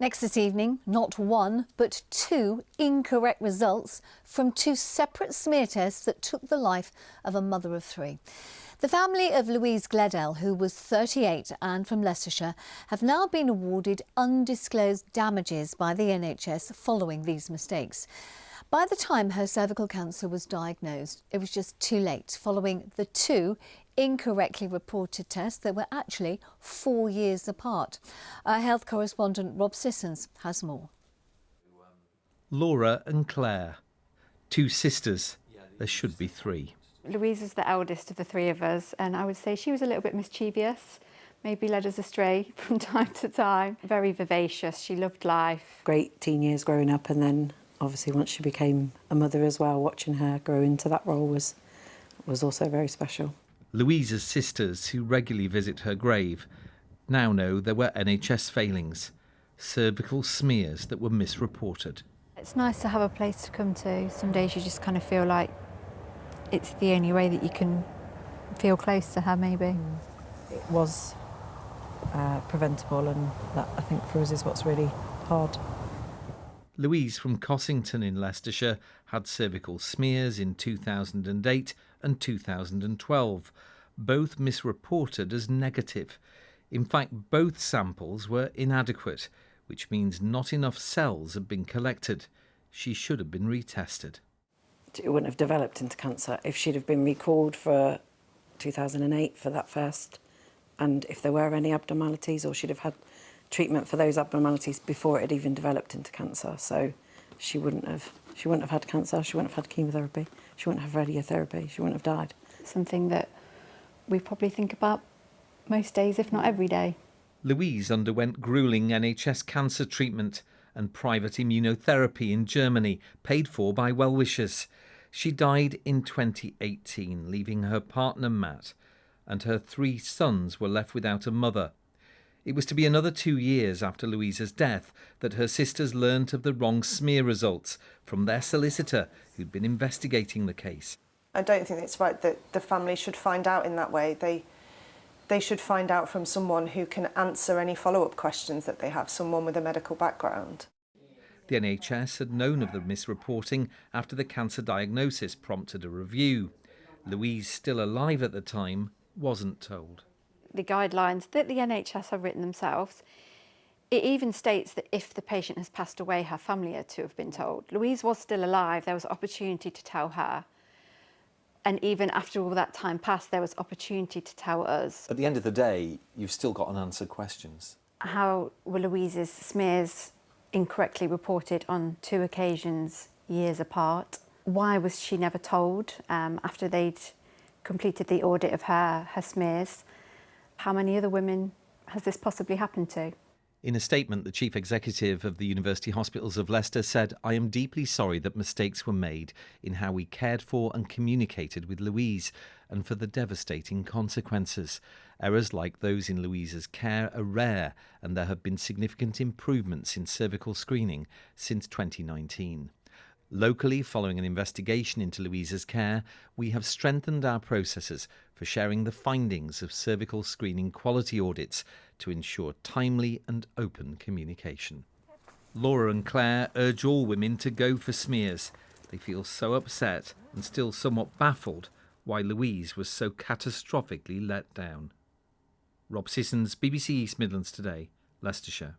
Next this evening, not one, but two incorrect results from two separate smear tests that took the life of a mother of three. The family of Louise Gleadell, who was 38 and from Leicestershire, have now been awarded undisclosed damages by the NHS following these mistakes. By the time her cervical cancer was diagnosed, it was just too late, following the two incorrectly reported tests that were actually 4 years apart. Our health correspondent Rob Sissons has more. Laura and Claire, two sisters. There should be three. Louise was the eldest of the three of us, and I would say she was a little bit mischievous, maybe led us astray from time to time. Very vivacious, she loved life. Great teen years growing up, and then obviously once she became a mother as well, watching her grow into that role was also very special. Louise's sisters, who regularly visit her grave, now know there were NHS failings, cervical smears that were misreported. It's nice to have a place to come to. Some days you just kind of feel like it's the only way that you can feel close to her, maybe. It was preventable, and that, I think, for us is what's really hard. Louise from Cossington in Leicestershire had cervical smears in 2008 and 2012, both misreported as negative. In fact, both samples were inadequate, which means not enough cells had been collected. She should have been retested. It wouldn't have developed into cancer if she'd have been recalled for 2008 for that first, and if there were any abnormalities, or she'd have had treatment for those abnormalities before it had even developed into cancer. So she wouldn't have had cancer, she wouldn't have had chemotherapy, she wouldn't have radiotherapy, she wouldn't have died. Something that we probably think about most days, if not every day. Louise underwent gruelling NHS cancer treatment and private immunotherapy in Germany, paid for by well-wishers. She died in 2018, leaving her partner Matt, and her three sons were left without a mother. It was to be another 2 years after Louise's death that her sisters learnt of the wrong smear results from their solicitor, who'd been investigating the case. I don't think it's right that the family should find out in that way. They should find out from someone who can answer any follow-up questions that they have, someone with a medical background. The NHS had known of the misreporting after the cancer diagnosis prompted a review. Louise, still alive at the time, wasn't told. The guidelines that the NHS have written themselves, it even states that if the patient has passed away, her family are to have been told. Louise was still alive, there was opportunity to tell her. And even after all that time passed, there was opportunity to tell us. At the end of the day, you've still got unanswered questions. How were Louise's smears incorrectly reported on 2 occasions, years apart? Why was she never told after they'd completed the audit of her smears? How many other women has this possibly happened to? In a statement, the chief executive of the University Hospitals of Leicester said, "I am deeply sorry that mistakes were made in how we cared for and communicated with Louise, and for the devastating consequences. Errors like those in Louise's care are rare, and there have been significant improvements in cervical screening since 2019. Locally, following an investigation into Louise's care, we have strengthened our processes for sharing the findings of cervical screening quality audits to ensure timely and open communication." Laura and Claire urge all women to go for smears. They feel so upset and still somewhat baffled why Louise was so catastrophically let down. Rob Sissons, BBC East Midlands Today, Leicestershire.